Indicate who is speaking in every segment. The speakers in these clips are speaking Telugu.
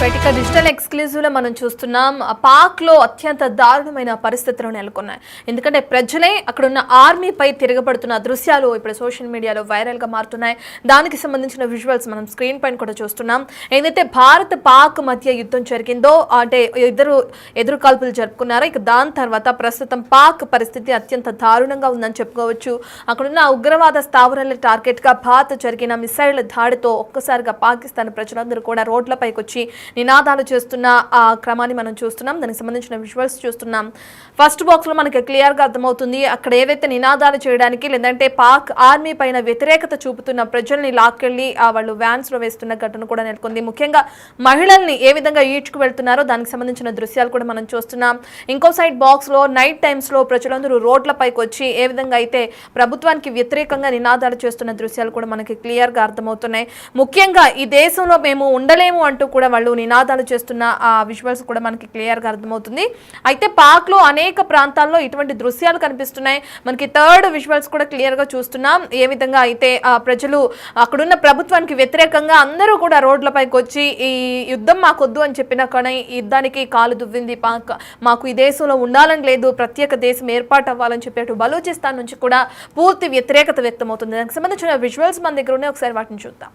Speaker 1: ఇక డిజిటల్ ఎక్స్క్లూజివ్ లో మనం చూస్తున్నాం పాక్ లో అత్యంత దారుణమైన పరిస్థితులు నెలకొన్నాయి. ఎందుకంటే ప్రజలే అక్కడ ఉన్న ఆర్మీపై తిరగబడుతున్న దృశ్యాలు ఇప్పుడు సోషల్ మీడియాలో వైరల్ గా మారుతున్నాయి. దానికి సంబంధించిన విజువల్స్ మనం స్క్రీన్ పైన కూడా చూస్తున్నాం. ఏదైతే భారత్ పాక్ మధ్య యుద్ధం జరిగిందో అంటే ఎదురు కాల్పులు జరుపుకున్నారో ఇక దాని తర్వాత ప్రస్తుతం పాక్ పరిస్థితి అత్యంత దారుణంగా ఉందని చెప్పుకోవచ్చు. అక్కడున్న ఉగ్రవాద స్థావరాల టార్గెట్ గా భారత్ జరిగిన మిసైల్ దాడితో ఒక్కసారిగా పాకిస్తాన్ ప్రజలందరూ కూడా రోడ్లపైకి వచ్చి నినాదాలు చేస్తున్న ఆ క్రమాన్ని మనం చూస్తున్నాం. దానికి సంబంధించిన విజువల్స్ చూస్తున్నాం. ఫస్ట్ బాక్స్ లో మనకి క్లియర్ గా అర్థమవుతుంది. అక్కడ ఏవైతే నినాదాలు చేయడానికి లేదంటే పాక్ ఆర్మీ పైన వ్యతిరేకత చూపుతున్న ప్రజల్ని లాక్కెళ్లి వాళ్ళు వ్యాన్స్ లో వేస్తున్న ఘటన కూడా నెలకొంది. ముఖ్యంగా మహిళల్ని ఏ విధంగా ఈడ్చుకు వెళ్తున్నారో దానికి సంబంధించిన దృశ్యాలు కూడా మనం చూస్తున్నాం. ఇంకో సైడ్ బాక్స్ లో నైట్ టైమ్స్ లో ప్రజలందరూ రోడ్లపైకి వచ్చి ఏ విధంగా అయితే ప్రభుత్వానికి వ్యతిరేకంగా నినాదాలు చేస్తున్న దృశ్యాలు కూడా మనకి క్లియర్ గా అర్థమవుతున్నాయి. ముఖ్యంగా ఈ దేశంలో మేము ఉండలేము అంటూ కూడా వాళ్ళు నినాదాలు చేస్తున్న ఆ విజువల్స్ కూడా మనకి క్లియర్ గా అర్థమవుతుంది. అయితే పాక్ లో అనేక ప్రాంతాల్లో ఇటువంటి దృశ్యాలు కనిపిస్తున్నాయి. మనకి థర్డ్ విజువల్స్ కూడా క్లియర్ గా చూస్తున్నాం. ఏ విధంగా అయితే ప్రజలు అక్కడున్న ప్రభుత్వానికి వ్యతిరేకంగా అందరూ కూడా రోడ్లపైకి వచ్చి ఈ యుద్ధం మాకొద్దు అని చెప్పినా కానీ యుద్ధానికి కాలు దువ్వింది పాక్. మాకు ఈ దేశంలో ఉండాలని లేదు, ప్రత్యేక దేశం ఏర్పాటు అవ్వాలని చెప్పి బలూచిస్తాన్ నుంచి కూడా పూర్తి వ్యతిరేకత వ్యక్తమవుతుంది. దానికి సంబంధించిన విజువల్స్ మన దగ్గర ఉన్నాయి. ఒకసారి వాటిని చూద్దాం.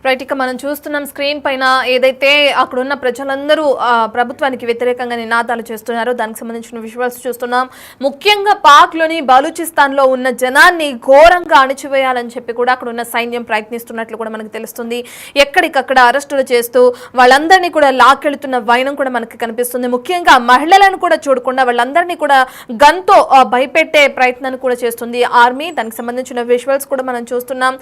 Speaker 1: రైట్, ఇక మనం చూస్తున్నాం స్క్రీన్ పైన ఏదైతే అక్కడున్న ప్రజలందరూ ప్రభుత్వానికి వ్యతిరేకంగా నినాదాలు చేస్తున్నారో దానికి సంబంధించిన విజువల్స్ చూస్తున్నాం. ముఖ్యంగా పాక్లోని బలూచిస్తాన్లో ఉన్న జనాన్ని ఘోరంగా అణిచివేయాలని చెప్పి కూడా అక్కడ ఉన్న సైన్యం ప్రయత్నిస్తున్నట్లు కూడా మనకు తెలుస్తుంది. ఎక్కడికక్కడ అరెస్టులు చేస్తూ వాళ్ళందరినీ కూడా లాక్కెళ్తున్న వైనం కూడా మనకి కనిపిస్తుంది. ముఖ్యంగా మహిళలను కూడా చూడకుండా వాళ్ళందరినీ కూడా గన్తో భయపెట్టే ప్రయత్నాన్ని కూడా చేస్తుంది ఆర్మీ. దానికి సంబంధించిన విజువల్స్ కూడా మనం చూస్తున్నాం.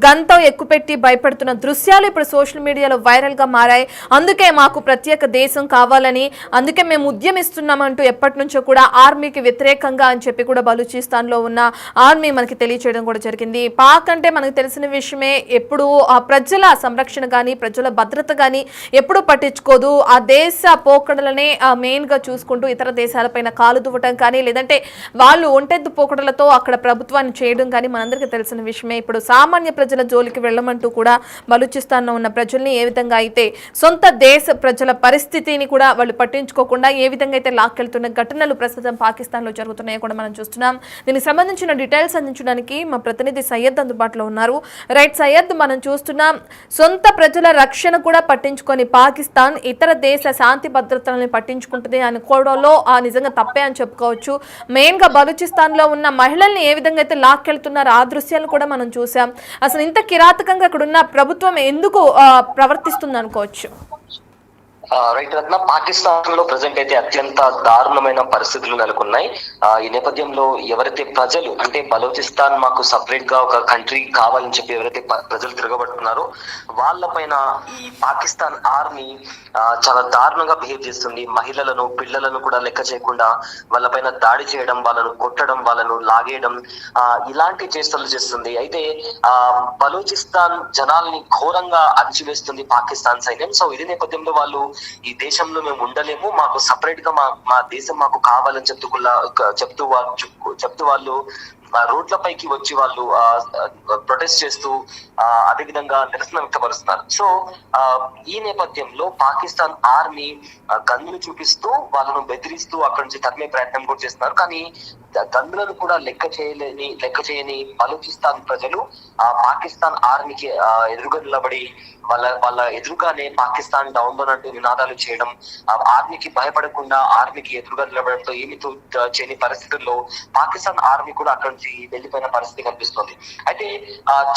Speaker 1: గన్తో ఎక్కుపెట్టి భయపెడుతున్న దృశ్యాలు ఇప్పుడు సోషల్ మీడియాలో వైరల్ గా మారాయి. అందుకే మాకు ప్రత్యేక దేశం కావాలని, అందుకే మేము ఉద్యమిస్తున్నామంటూ ఎప్పటి నుంచో కూడా ఆర్మీకి వ్యతిరేకంగా అని చెప్పి కూడా బలూచిస్తాన్ లో ఉన్న ఆర్మీ మనకి తెలియచేయడం కూడా జరిగింది. పాక్ అంటే మనకు తెలిసిన విషయమే, ఎప్పుడు ఆ ప్రజల సంరక్షణ కానీ ప్రజల భద్రత కానీ ఎప్పుడు పట్టించుకోదు. ఆ దేశ పోకడలనే మెయిన్ గా చూసుకుంటూ ఇతర దేశాలపైన కాలు దువ్వటం కానీ లేదంటే వాళ్ళు ఒంటెద్దు పోకడలతో అక్కడ ప్రభుత్వాన్ని చేయడం కానీ మనందరికీ తెలిసిన విషయమే. ఇప్పుడు సామాన్య ప్రజల జోలికి వెళ్ళమంటూ కూడా బలూచిస్తాన్ లో ఉన్న ప్రజల్ని ఏ విధంగా అయితే సొంత దేశ ప్రజల పరిస్థితిని కూడా వాళ్ళు పట్టించుకోకుండా ఏ విధంగా అయితే లాక్కెళ్తున్న ఘటనలు ప్రస్తుతం పాకిస్తాన్ లో జరుగుతున్నాయో కూడా మనం చూస్తున్నాం. దీనికి సంబంధించిన డీటెయిల్స్ అందించడానికి మా ప్రతినిధి సయ్యద్ అందుబాటులో ఉన్నారు. రైట్ సయ్యద్, మనం చూస్తున్నాం సొంత ప్రజల రక్షణ కూడా పట్టించుకొని పాకిస్తాన్ ఇతర దేశ శాంతి భద్రతలను పట్టించుకుంటుంది అనుకోవడంలో నిజంగా తప్పే అని చెప్పుకోవచ్చు. మెయిన్ గా బలూచిస్తాన్ లో ఉన్న మహిళల్ని ఏ విధంగా అయితే లాక్కెళ్తున్నారో ఆ దృశ్యాలు కూడా మనం చూసాం. అసలు ఇంత కిరాతకంగా అక్కడ ఉన్న ప్రభుత్వం ఎందుకు ప్రవర్తిస్తుంది అనుకోవచ్చు?
Speaker 2: రైట్ రత్న, పాకిస్తాన్ లో ప్రజెంట్ అయితే అత్యంత దారుణమైన పరిస్థితులు నెలకొన్నాయి. ఈ నేపథ్యంలో ఎవరైతే ప్రజలు అంటే బలూచిస్తాన్ మాకు సపరేట్ గా ఒక కంట్రీ కావాలని చెప్పి ఎవరైతే ప్రజలు తిరగబడుతున్నారో వాళ్ళపైన ఈ పాకిస్తాన్ ఆర్మీ చాలా దారుణంగా బిహేవ్ చేస్తుంది. మహిళలను పిల్లలను కూడా లెక్క చేయకుండా వాళ్ళపైన దాడి చేయడం, వాళ్ళను కొట్టడం, వాళ్ళను లాగేయడం ఇలాంటి చేష్టలు చేస్తుంది. అయితే బలూచిస్తాన్ జనాల్ని ఘోరంగా అణిచివేస్తుంది పాకిస్తాన్ సైన్యం. సో ఇది నేపథ్యంలో వాళ్ళు ఈ దేశంలో మేము ఉండలేము, మాకు సపరేట్ గా మా దేశం మాకు కావాలని చెప్తూ వాళ్ళు రోడ్లపైకి వచ్చి వాళ్ళు ప్రొటెస్ట్ చేస్తూ అదే విధంగా నిరసన వ్యక్తపరుస్తున్నారు. సో ఈ నేపథ్యంలో పాకిస్తాన్ ఆర్మీ గన్నులు చూపిస్తూ వాళ్ళను బెదిరిస్తూ అక్కడి నుంచి తరిమే ప్రయత్నం కూడా చేస్తున్నారు. కానీ గన్నులను కూడా లెక్క చేయని బలూచిస్తాన్ ప్రజలు ఆ పాకిస్తాన్ ఆర్మీకి ఎదురుగా నిలబడి వాళ్ళ ఎదురుగానే పాకిస్తాన్ డౌన్ డౌన్ అంటూ నినాదాలు చేయడం, ఆర్మీకి భయపడకుండా ఆర్మీకి ఎదురుగా నిలబడంతో ఏమి చేయని పరిస్థితుల్లో పాకిస్తాన్ ఆర్మీ కూడా అక్కడి నుంచి వెళ్లిపోయిన పరిస్థితి కనిపిస్తుంది. అయితే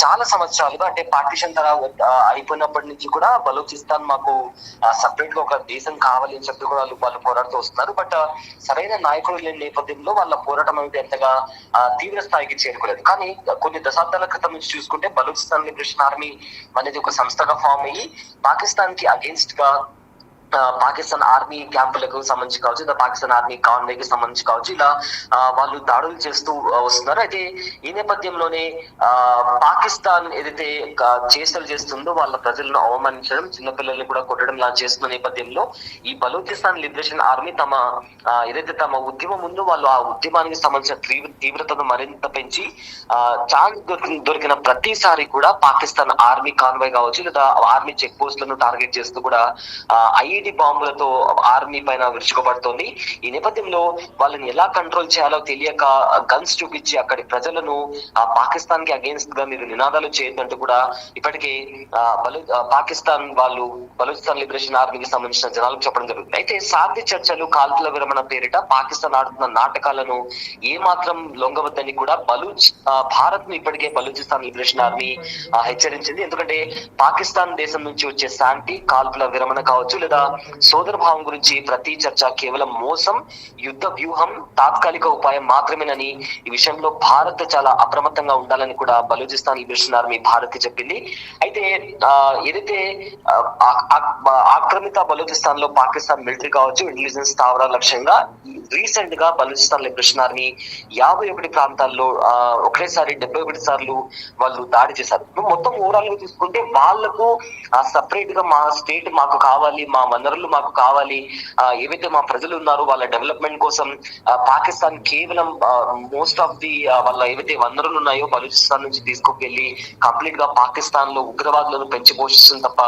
Speaker 2: చాలా సంవత్సరాలుగా అంటే పార్టీషన్ అయిపోయినప్పటి నుంచి కూడా బలూచిస్తాన్ మాకు సపరేట్ గా ఒక దేశం కావాలి అని చెప్పి కూడా వాళ్ళు పోరాడుతూ వస్తున్నారు. బట్ సరైన నాయకులు లేని నేపథ్యంలో వాళ్ళ పోరాటం అనేది ఎంతగా తీవ్ర స్థాయికి చేరుకోలేదు. కానీ కొన్ని దశాబ్దాల క్రితం నుంచి చూసుకుంటే బలూచిస్తాన్ లిబరేషన్ ఆర్మీ అనేది ఒక సంస్థగా ఫామ్ అయ్యి పాకిస్తాన్ కి అగేన్స్ట్ గా పాకిస్తాన్ ఆర్మీ క్యాంపులకు సంబంధించి కావచ్చు, లేదా పాకిస్తాన్ ఆర్మీ కాన్వేకి సంబంధించి కావచ్చు, ఇలా వాళ్ళు దాడులు చేస్తూ వస్తున్నారు. అయితే ఈ నేపథ్యంలోనే పాకిస్తాన్ ఏదైతే చేష్టలు చేస్తుందో వాళ్ళ ప్రజలను అవమానించడం, చిన్నపిల్లల్ని కూడా కొట్టడం ఇలా చేస్తున్న నేపథ్యంలో ఈ బలూచిస్తాన్ లిబరేషన్ ఆర్మీ ఏదైతే తమ ఉద్యమం ఉందో వాళ్ళు ఆ ఉద్యమానికి సంబంధించిన తీవ్రతను మరింత పెంచి ఛాన్స్ దొరికిన ప్రతిసారి కూడా పాకిస్తాన్ ఆర్మీ కాన్వాయ్ కావచ్చు, లేదా ఆర్మీ చెక్ పోస్టులను టార్గెట్ చేస్తూ కూడా ఐఈడి బాంబులతో ఆర్మీ పైన విరుచుకోబడుతోంది. ఈ నేపథ్యంలో వాళ్ళని ఎలా కంట్రోల్ చేయాలో తెలియక గన్స్ చూపించి అక్కడి ప్రజలను పాకిస్తాన్ కి అగేన్స్ట్ గా మీరు నినాదాలు చేయొద్దంటూ కూడా ఇప్పటికే పాకిస్తాన్ వాళ్ళు బలూచిస్తాన్ లిబరేషన్ ఆర్మీకి సంబంధించిన జనాలకు చెప్పడం జరుగుతుంది. అయితే శాంతి చర్చలు, కాల్పుల విరమణ పేరిట పాకిస్తాన్ ఆడుతున్న నాటకాలను ఏమాత్రం లొంగవద్దని కూడా భారత్ ను ఇప్పటికే బలూచిస్తాన్ లిబరేషన్ ఆర్మీ హెచ్చరించింది. ఎందుకంటే పాకిస్తాన్ దేశం నుంచి వచ్చే శాంతి, కాల్పుల విరమణ కావచ్చు, లేదా సోదర భావం గురించి ప్రతి చర్చ కేవలం మోసం, యుద్ధ వ్యూహం, తాత్కాలిక ఉపాయం మాత్రమేనని ఈ విషయంలో భారత్ చాలా అప్రమత్తంగా ఉండాలని కూడా బలూచిస్తాన్ లిబరేషన్ ఆర్మీ భారత్ కి చెప్పింది. అయితే ఏదైతే ఆక్రమిత బలూచిస్తాన్ లో పాకిస్తాన్ మిలిటరీ కావచ్చు, ఇంటెలిజెన్స్ స్థావరాల లక్ష్యంగా రీసెంట్ గా బలూచిస్తాన్ లిబరేషన్ ఆర్మీ 51 ప్రాంతాల్లో ఒకేసారి 71 సార్లు వాళ్ళు దాడి చేశారు. మొత్తం ఓవరాల్ గా చూసుకుంటే వాళ్లకు సపరేట్ గా మా స్టేట్ మాకు కావాలి, మా వనరులు మాకు కావాలి, ఏవైతే మా ప్రజలు ఉన్నారో వాళ్ళ డెవలప్మెంట్ కోసం పాకిస్తాన్ కేవలం మోస్ట్ ఆఫ్ ది వాళ్ళ ఏవైతే వనరులు ఉన్నాయో బలూచిస్తాన్ నుంచి తీసుకువెళ్ళి కంప్లీట్ గా పాకిస్తాన్ లో ఉగ్రవాదులను పెంచి పోషిస్తుంది తప్ప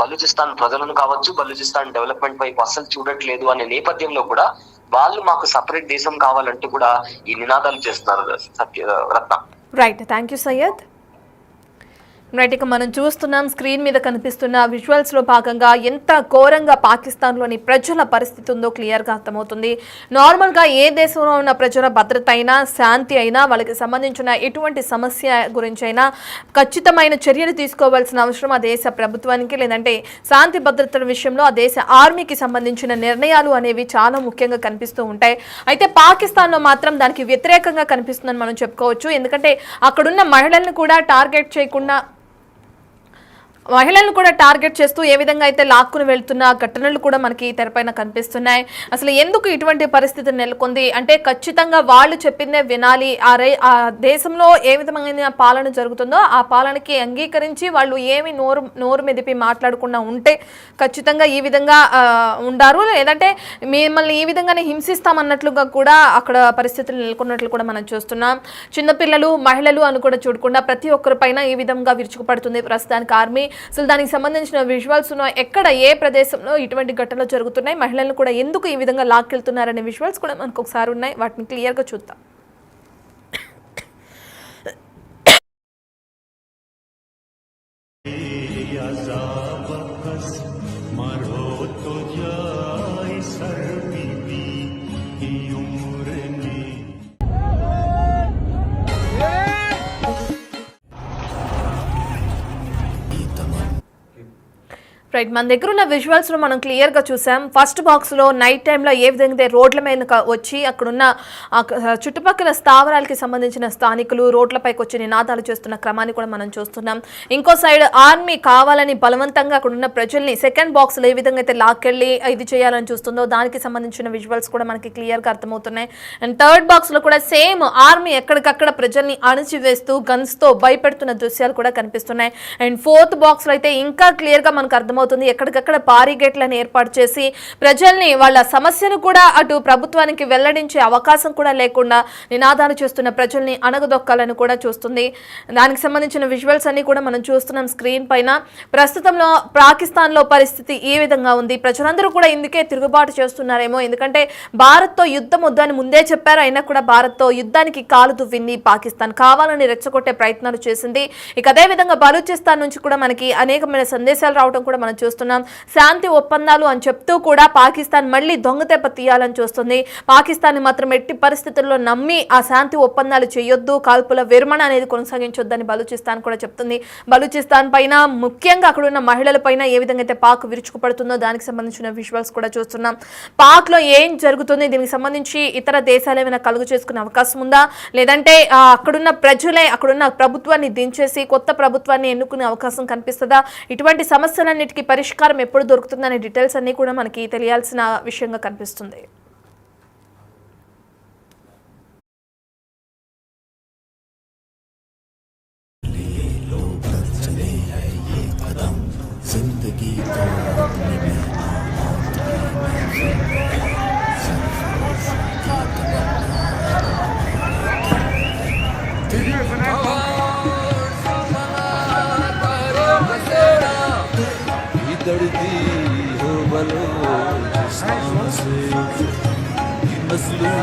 Speaker 2: బలూచిస్తాన్ ప్రజలను కావచ్చు, బలూచిస్తాన్ డెవలప్మెంట్ వైపు అస్సలు చూడట్లేదు అనే నేపథ్యంలో కూడా వాళ్ళు మాకు సపరేట్ దేశం కావాలంటూ కూడా ఈ నినాదాలు చేస్తున్నారు. Ratna.
Speaker 1: Right, thank you Syed. Right, ఇక మనం చూస్తున్నాం స్క్రీన్ మీద కనిపిస్తున్న విజువల్స్లో భాగంగా ఎంత ఘోరంగా పాకిస్తాన్లోని ప్రజల పరిస్థితి ఉందో క్లియర్గా అర్థమవుతుంది. నార్మల్గా ఏ దేశంలో ఉన్న ప్రజల భద్రత అయినా, శాంతి అయినా, వాళ్ళకి సంబంధించిన ఎటువంటి సమస్య గురించి అయినా ఖచ్చితమైన చర్యలు తీసుకోవాల్సిన అవసరం ఆ దేశ ప్రభుత్వానికి, లేదంటే శాంతి భద్రతల విషయంలో ఆ దేశ ఆర్మీకి సంబంధించిన నిర్ణయాలు అనేవి చాలా ముఖ్యంగా కనిపిస్తూ ఉంటాయి. అయితే పాకిస్తాన్లో మాత్రం దానికి వ్యతిరేకంగా కనిపిస్తుందని మనం చెప్పుకోవచ్చు. ఎందుకంటే అక్కడున్న మహిళలను కూడా టార్గెట్ చేయకుండా, మహిళలను కూడా టార్గెట్ చేస్తూ ఏ విధంగా అయితే లాక్కుని వెళ్తున్న ఘటనలు కూడా మనకి తెరపైన కనిపిస్తున్నాయి. అసలు ఎందుకు ఇటువంటి పరిస్థితి నెలకొంది అంటే ఖచ్చితంగా వాళ్ళు చెప్పిందే వినాలి. ఆ దేశంలో ఏ విధమైన పాలన జరుగుతుందో ఆ పాలనకి అంగీకరించి వాళ్ళు ఏమి నోరు మెదిపి మాట్లాడకుండా ఉంటే ఖచ్చితంగా ఈ విధంగా ఉండారు, లేదంటే మిమ్మల్ని ఈ విధంగానే హింసిస్తామన్నట్లుగా కూడా అక్కడ పరిస్థితులు నెలకొన్నట్లు కూడా మనం చూస్తున్నాం. చిన్నపిల్లలు, మహిళలు అని కూడా చూడకుండా ప్రతి ఒక్కరిపైన ఈ విధంగా విరుచుకుపడుతుంది ప్రస్తుతానికి ఆర్మీ. అసలు దానికి సంబంధించిన విజువల్స్ ఎక్కడ, ఏ ప్రదేశంలో ఇటువంటి ఘటనలు జరుగుతున్నాయి, మహిళలను కూడా ఎందుకు ఈ విధంగా లాక్కెళ్తున్నారనే విజువల్స్ కూడా మనకు ఒకసారి ఉన్నాయి. వాటిని క్లియర్గా చూద్దాం. రైట్, మన దగ్గర ఉన్న విజువల్స్లో మనం క్లియర్గా చూసాం. ఫస్ట్ బాక్స్లో నైట్ టైంలో ఏ విధంగా రోడ్ల మీద వచ్చి అక్కడున్న చుట్టుపక్కల స్థావరాలకి సంబంధించిన స్థానికులు రోడ్లపైకి వచ్చి నినాదాలు చేస్తున్న క్రమాన్ని కూడా మనం చూస్తున్నాం. ఇంకో సైడ్ ఆర్మీ కావాలని బలవంతంగా అక్కడున్న ప్రజల్ని సెకండ్ బాక్స్లో ఏ విధంగా అయితే లాక్కెళ్ళి ఇది చేయాలని చూస్తుందో దానికి సంబంధించిన విజువల్స్ కూడా మనకి క్లియర్గా అర్థమవుతున్నాయి. అండ్ థర్డ్ బాక్స్లో కూడా సేమ్ ఆర్మీ ఎక్కడికక్కడ ప్రజల్ని అణచివేస్తూ గన్స్తో భయపెడుతున్న దృశ్యాలు కూడా కనిపిస్తున్నాయి. అండ్ ఫోర్త్ బాక్స్లో అయితే ఇంకా క్లియర్గా మనకు అర్థమవుతుంది వ్యక్తమవుతుంది. ఎక్కడికక్కడ బారిగేట్లను ఏర్పాటు చేసి ప్రజల్ని వాళ్ళ సమస్యను కూడా అటు ప్రభుత్వానికి వెల్లడించే అవకాశం కూడా లేకుండా నినాదాలు చేస్తున్న ప్రజల్ని అణగదొక్కాలని కూడా చూస్తుంది. దానికి సంబంధించిన విజువల్స్ అన్ని కూడా మనం చూస్తున్నాం స్క్రీన్ పైన. ప్రస్తుతంలో పాకిస్తాన్లో పరిస్థితి ఈ విధంగా ఉంది. ప్రజలందరూ కూడా ఇందుకే తిరుగుబాటు చేస్తున్నారేమో, ఎందుకంటే భారత్తో యుద్ధం వద్దని ముందే చెప్పారు. అయినా కూడా భారత్తో యుద్ధానికి కాలు దువ్వింది పాకిస్తాన్, కావాలని రెచ్చగొట్టే ప్రయత్నాలు చేసింది. ఇక అదే విధంగా బలూచిస్తాన్ నుంచి కూడా మనకి అనేకమైన సందేశాలు రావడం కూడా మనం చూస్తున్నాం. శాంతి ఒప్పందాలు అని చెప్తూ కూడా పాకిస్తాన్ మళ్ళీ దొంగతెప్ప తీయాలని చూస్తుంది. పాకిస్తాన్ మాత్రం ఎట్టి పరిస్థితుల్లో నమ్మి ఆ శాంతి ఒప్పందాలు చేయొద్దు, కాల్పుల విరమణ అనేది కొనసాగించొద్దని బలూచిస్తాన్ కూడా చెప్తుంది. బలూచిస్తాన్ పైన ముఖ్యంగా అక్కడ ఉన్న మహిళల పైన ఏ విధంగా అయితే పాక్ విరుచుకుపడుతుందో దానికి సంబంధించిన విజువల్స్ కూడా చూస్తున్నాం. పాక్ లో ఏం జరుగుతుంది, దీనికి సంబంధించి ఇతర దేశాలు ఏమైనా కలుగు చేసుకునే అవకాశం ఉందా, లేదంటే అక్కడున్న ప్రజలే అక్కడున్న ప్రభుత్వాన్ని దించేసి కొత్త ప్రభుత్వాన్ని ఎన్నుకునే అవకాశం కనిపిస్తుందా, ఇటువంటి సమస్యలన్నిటికీ పరిష్కారం ఎప్పుడు దొరుకుతుందనే డీటెయిల్స్ అన్ని కూడా మనకి తెలియాల్సిన విషయంగా కనిపిస్తుంది.
Speaker 3: दर्दी हो बलो